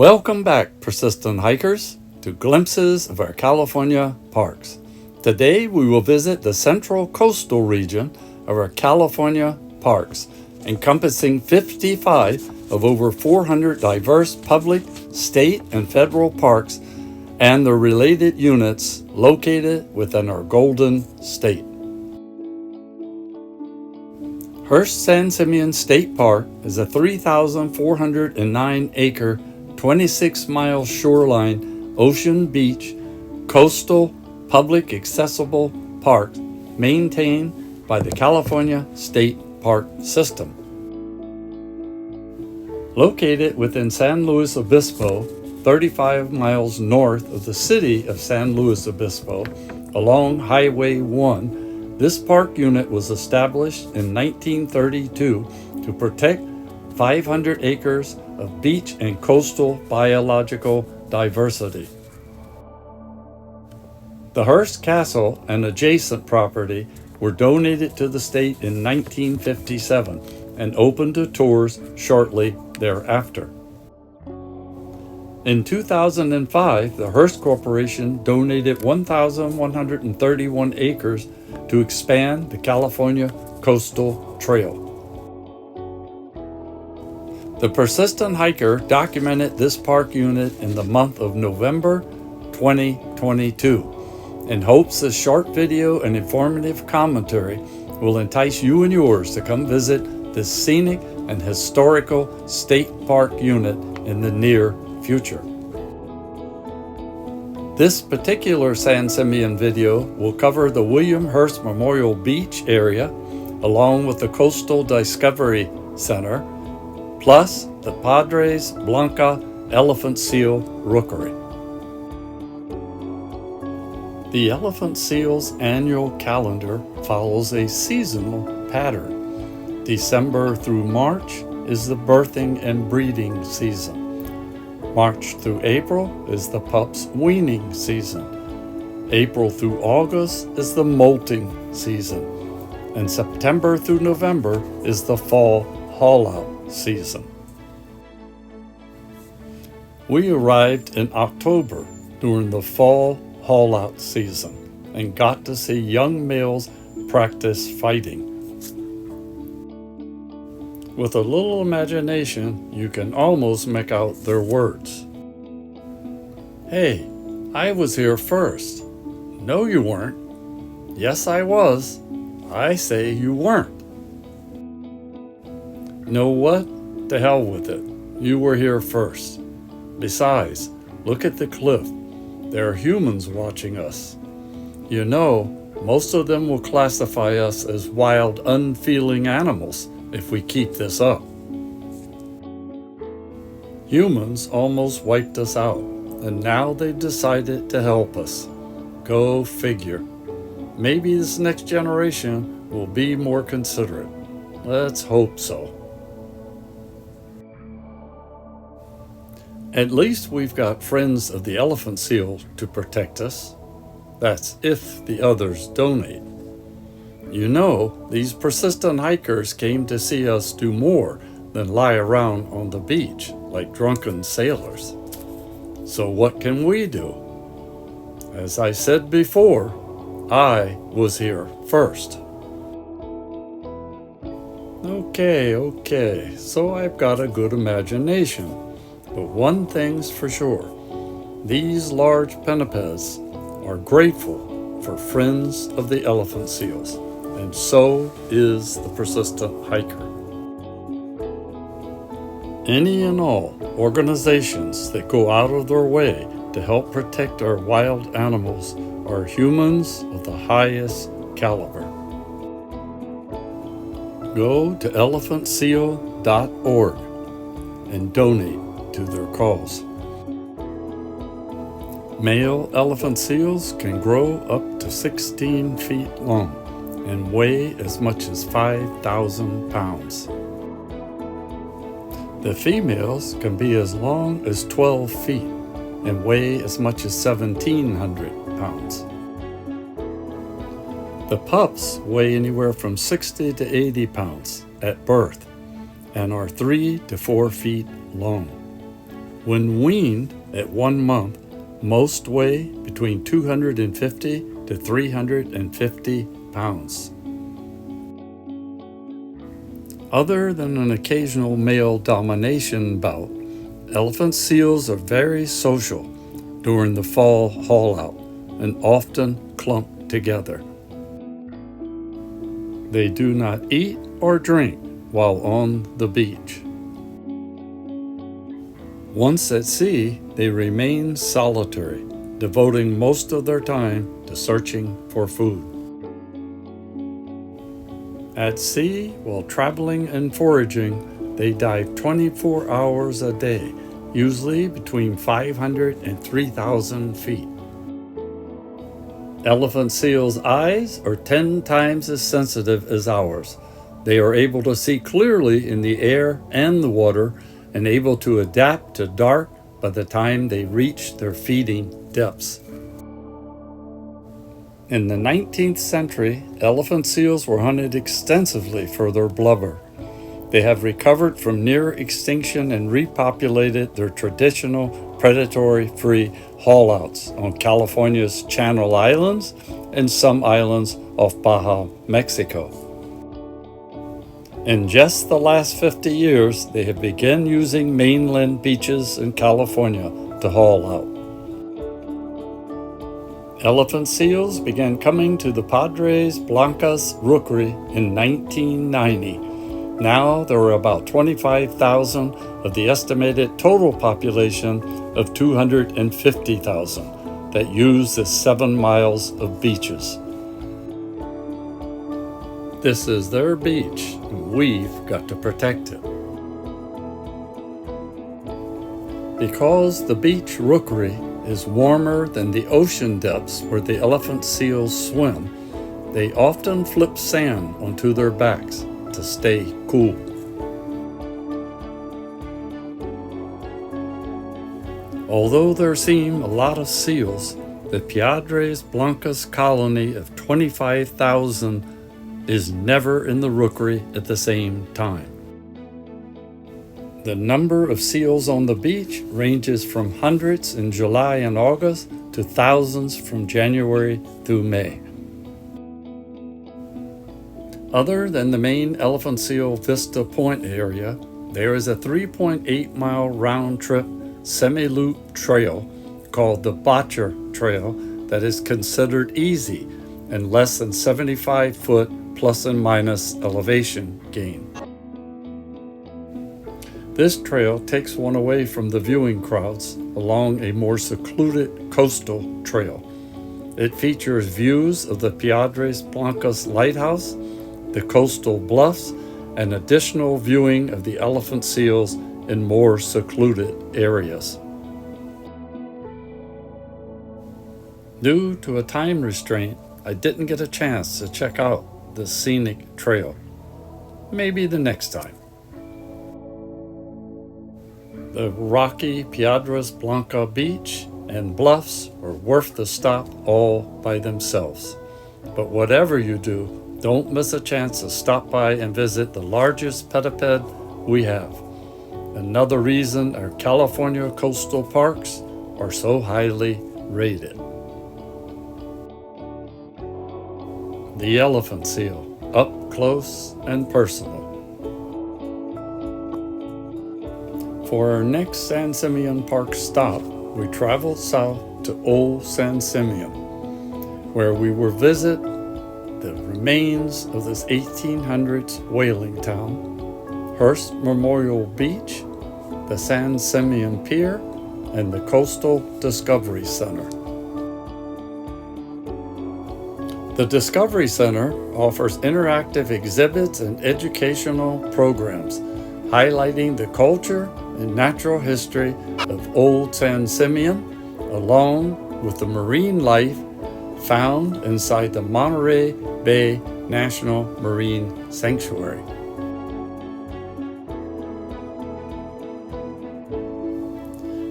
Welcome back, persistent hikers, to Glimpses of our California parks. Today we will visit the central coastal region of our California parks, encompassing 55 of over 400 diverse public, state, and federal parks and their related units located within our Golden State. Hearst San Simeon State Park is a 3,409-acre, 26-mile shoreline, ocean beach, coastal, public accessible park maintained by the California State Park System. Located within San Luis Obispo, 35 miles north of the city of San Luis Obispo, along Highway 1, this park unit was established in 1932 to protect 500 acres of beach and coastal biological diversity. The Hearst Castle and adjacent property were donated to the state in 1957 and opened to tours shortly thereafter. In 2005, the Hearst Corporation donated 1,131 acres to expand the California Coastal Trail. The persistent hiker documented this park unit in the month of November 2022 and hopes this short video and informative commentary will entice you and yours to come visit this scenic and historical state park unit in the near future. This particular San Simeon video will cover the William Hearst Memorial Beach area along with the Coastal Discovery Center, plus the Padres Blanca Elephant Seal Rookery. The elephant seal's annual calendar follows a seasonal pattern. December through March is the birthing and breeding season. March through April is the pup's weaning season. April through August is the molting season. And September through November is the fall haul-out season. We arrived in October during the fall haul-out season and got to see young males practice fighting. With a little imagination, you can almost make out their words. Hey, I was here first. No, you weren't. Yes, I was. I say you weren't. Know what? To hell with it. You were here first. Besides, look at the cliff. There are humans watching us. You know, most of them will classify us as wild, unfeeling animals if we keep this up. Humans almost wiped us out, and now they've decided to help us. Go figure. Maybe this next generation will be more considerate. Let's hope so. At least we've got friends of the elephant seal to protect us. That's if the others donate. You know, these persistent hikers came to see us do more than lie around on the beach like drunken sailors. So what can we do? As I said before, I was here first. Okay, so I've got a good imagination. But one thing's for sure, these large pinnipeds are grateful for friends of the elephant seals, and so is the persistent hiker. Any and all organizations that go out of their way to help protect our wild animals are humans of the highest caliber. Go to elephantseal.org and donate to their cause. Male elephant seals can grow up to 16 feet long and weigh as much as 5,000 pounds. The females can be as long as 12 feet and weigh as much as 1,700 pounds. The pups weigh anywhere from 60 to 80 pounds at birth and are 3 to 4 feet long. When weaned at 1 month, most weigh between 250 to 350 pounds. Other than an occasional male domination bout, elephant seals are very social during the fall haul-out and often clump together. They do not eat or drink while on the beach. Once at sea, they remain solitary, devoting most of their time to searching for food. At sea, while traveling and foraging, they dive 24 hours a day, usually between 500 and 3,000 feet. Elephant seals' eyes are 10 times as sensitive as ours. They are able to see clearly in the air and the water and able to adapt to dark by the time they reach their feeding depths. In the 19th century, elephant seals were hunted extensively for their blubber. They have recovered from near extinction and repopulated their traditional predatory-free haul-outs on California's Channel Islands and some islands off Baja, Mexico. In just the last 50 years, they have begun using mainland beaches in California to haul out. Elephant seals began coming to the Padres Blancas rookery in 1990. Now there are about 25,000 of the estimated total population of 250,000 that use the 7 miles of beaches. This is their beach, and we've got to protect it. Because the beach rookery is warmer than the ocean depths where the elephant seals swim, they often flip sand onto their backs to stay cool. Although there seem a lot of seals, the Piedras Blancas colony of 25,000 is never in the rookery at the same time. The number of seals on the beach ranges from hundreds in July and August to thousands from January through May. Other than the main elephant seal Vista Point area, there is a 3.8-mile round-trip semi-loop trail called the Botcher Trail that is considered easy and less than 75-foot plus and minus elevation gain. This trail takes one away from the viewing crowds along a more secluded coastal trail. It features views of the Piedras Blancas Lighthouse, the coastal bluffs, and additional viewing of the elephant seals in more secluded areas. Due to a time restraint, I didn't get a chance to check out the scenic trail. Maybe the next time. The rocky Piedras Blancas beach and bluffs are worth the stop all by themselves. But whatever you do, don't miss a chance to stop by and visit the largest pediped we have. Another reason our California coastal parks are so highly rated. The elephant seal, up close and personal. For our next San Simeon Park stop, we traveled south to Old San Simeon, where we will visit the remains of this 1800s whaling town, Hearst Memorial Beach, the San Simeon Pier, and the Coastal Discovery Center. The Discovery Center offers interactive exhibits and educational programs highlighting the culture and natural history of Old San Simeon, along with the marine life found inside the Monterey Bay National Marine Sanctuary.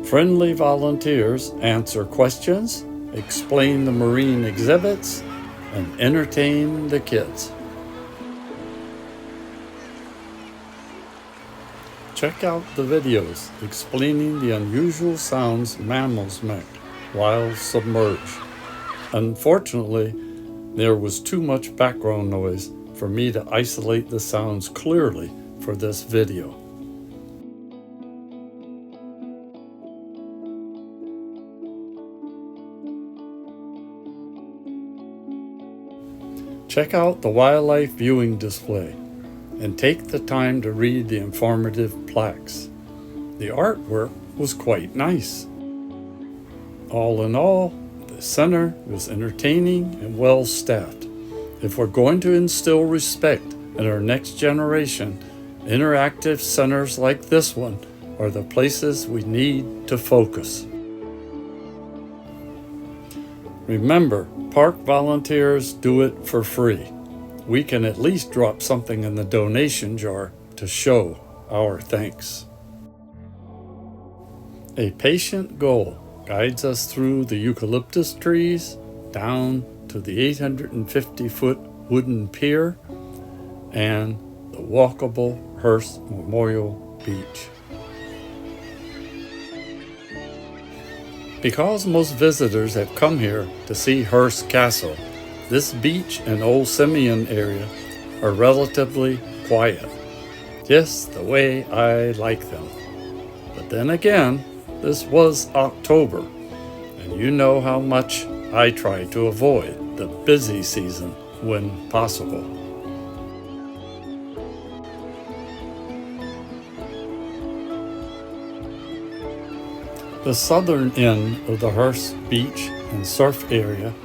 Friendly volunteers answer questions, explain the marine exhibits, and entertain the kids. Check out the videos explaining the unusual sounds mammals make while submerged. Unfortunately, there was too much background noise for me to isolate the sounds clearly for this video. Check out the wildlife viewing display and take the time to read the informative plaques. The artwork was quite nice. All in all, the center was entertaining and well staffed. If we're going to instill respect in our next generation, interactive centers like this one are the places we need to focus. Remember, park volunteers do it for free. We can at least drop something in the donation jar to show our thanks. A patient guide guides us through the eucalyptus trees, down to the 850-foot wooden pier, and the walkable Hearst Memorial Beach. Because most visitors have come here to see Hearst Castle, this beach and Old Simeon area are relatively quiet, just the way I like them. But then again, this was October, and you know how much I try to avoid the busy season when possible. The southern end of the Hearst Beach and surf area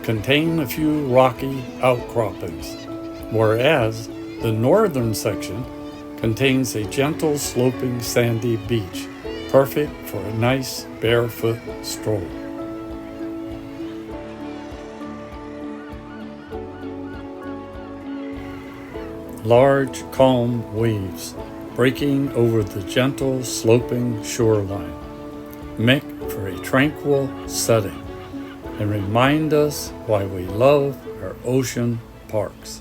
contain a few rocky outcroppings, whereas the northern section contains a gentle sloping sandy beach, perfect for a nice barefoot stroll. Large calm waves breaking over the gentle sloping shoreline make for a tranquil setting and remind us why we love our ocean parks.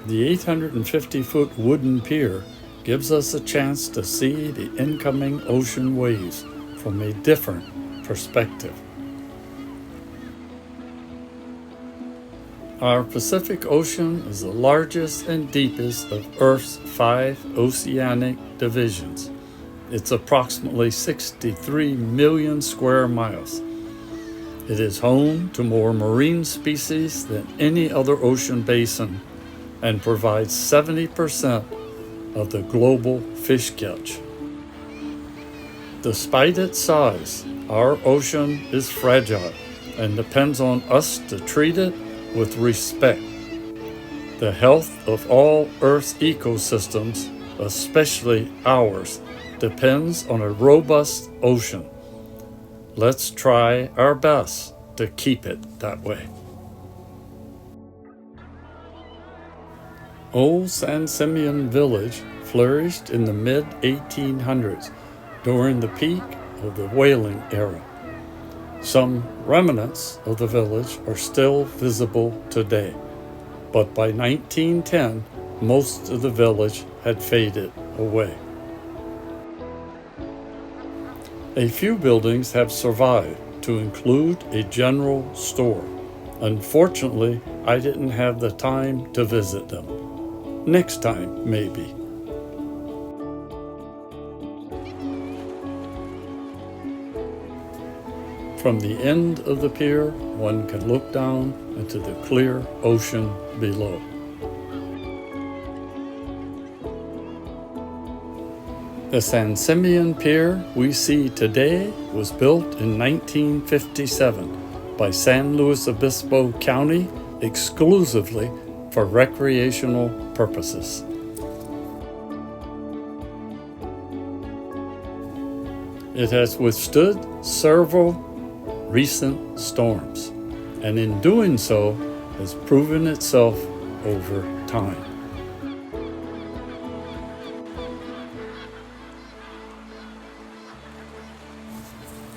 The 850-foot wooden pier gives us a chance to see the incoming ocean waves from a different perspective. Our Pacific Ocean is the largest and deepest of Earth's 5 oceanic divisions. It's approximately 63 million square miles. It is home to more marine species than any other ocean basin and provides 70% of the global fish catch. Despite its size, our ocean is fragile and depends on us to treat it with respect. The health of all Earth's ecosystems, especially ours, depends on a robust ocean. Let's try our best to keep it that way. Old San Simeon Village flourished in the mid-1800s during the peak of the whaling era. Some remnants of the village are still visible today, but by 1910, most of the village had faded away. A few buildings have survived, to include a general store. Unfortunately, I didn't have the time to visit them. Next time, maybe. From the end of the pier, one can look down into the clear ocean below. The San Simeon Pier we see today was built in 1957 by San Luis Obispo County exclusively for recreational purposes. It has withstood several recent storms, and in doing so has proven itself over time.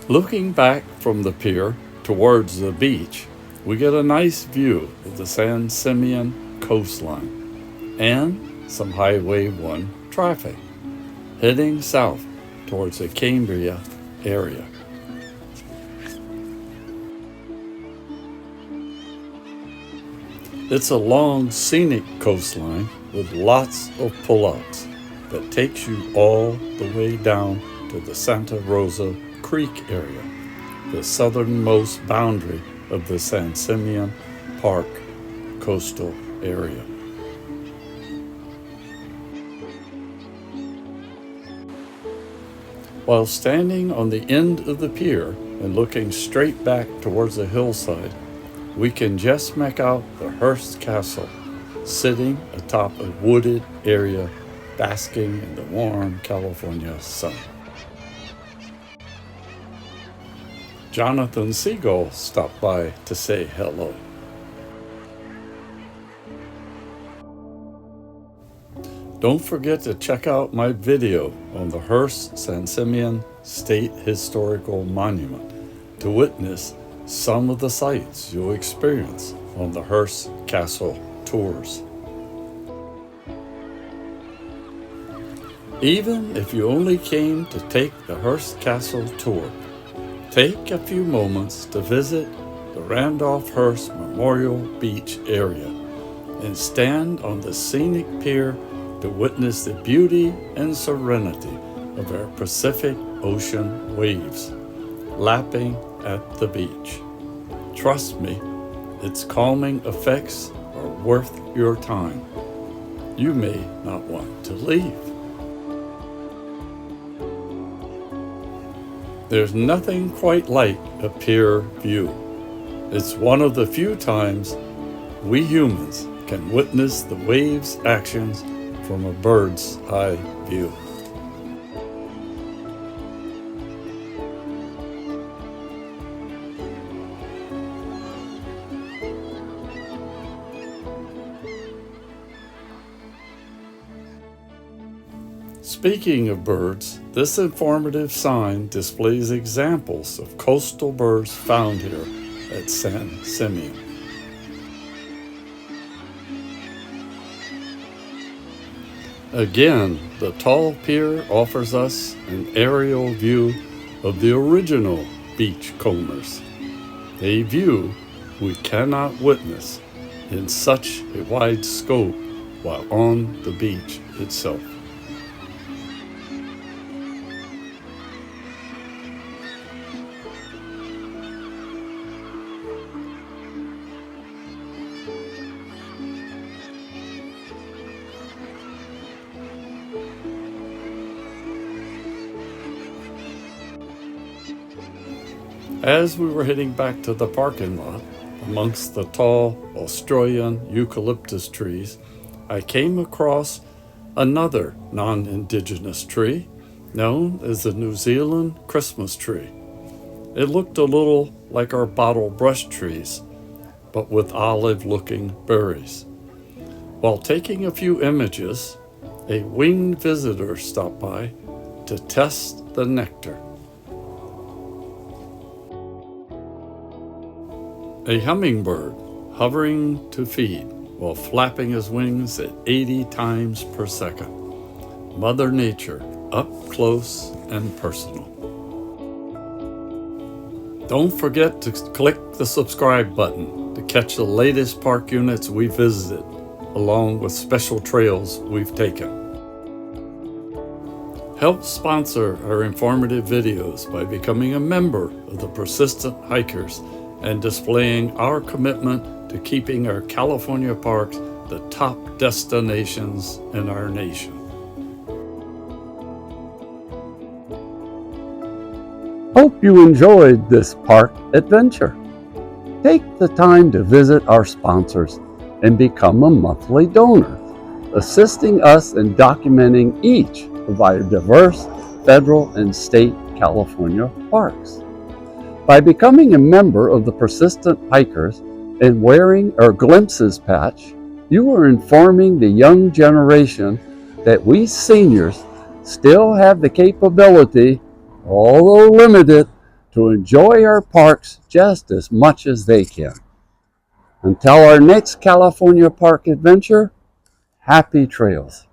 Looking back from the pier towards the beach, we get a nice view of the San Simeon coastline and some Highway 1 traffic heading south towards the Cambria area. It's a long, scenic coastline with lots of pull-outs that takes you all the way down to the Santa Rosa Creek area, the southernmost boundary of the San Simeon Park coastal area. While standing on the end of the pier and looking straight back towards the hillside, we can just make out the Hearst Castle sitting atop a wooded area basking in the warm California sun. Jonathan Seagull stopped by to say hello. Don't forget to check out my video on the Hearst San Simeon State Historical Monument to witness some of the sights you'll experience on the Hearst Castle tours. Even if you only came to take the Hearst Castle tour, take a few moments to visit the Randolph Hearst Memorial Beach area and stand on the scenic pier to witness the beauty and serenity of our Pacific Ocean waves lapping at the beach. Trust me, its calming effects are worth your time. You may not want to leave. There's nothing quite like a pier view. It's one of the few times we humans can witness the waves' actions from a bird's eye view. Speaking of birds, this informative sign displays examples of coastal birds found here at San Simeon. Again, the tall pier offers us an aerial view of the original beachcombers, a view we cannot witness in such a wide scope while on the beach itself. As we were heading back to the parking lot, amongst the tall Australian eucalyptus trees, I came across another non-indigenous tree known as the New Zealand Christmas tree. It looked a little like our bottle brush trees, but with olive-looking berries. While taking a few images, a winged visitor stopped by to test the nectar. A hummingbird hovering to feed while flapping his wings at 80 times per second. Mother Nature up close and personal. Don't forget to click the subscribe button to catch the latest park units we visited, along with special trails we've taken. Help sponsor our informative videos by becoming a member of the Persistent Hikers and displaying our commitment to keeping our California parks the top destinations in our nation. Hope you enjoyed this park adventure. Take the time to visit our sponsors and become a monthly donor, assisting us in documenting each of our diverse federal and state California parks. By becoming a member of the Persistent Hikers and wearing our Glimpses patch, you are informing the young generation that we seniors still have the capability, although limited, to enjoy our parks just as much as they can. Until our next California Park adventure, happy trails.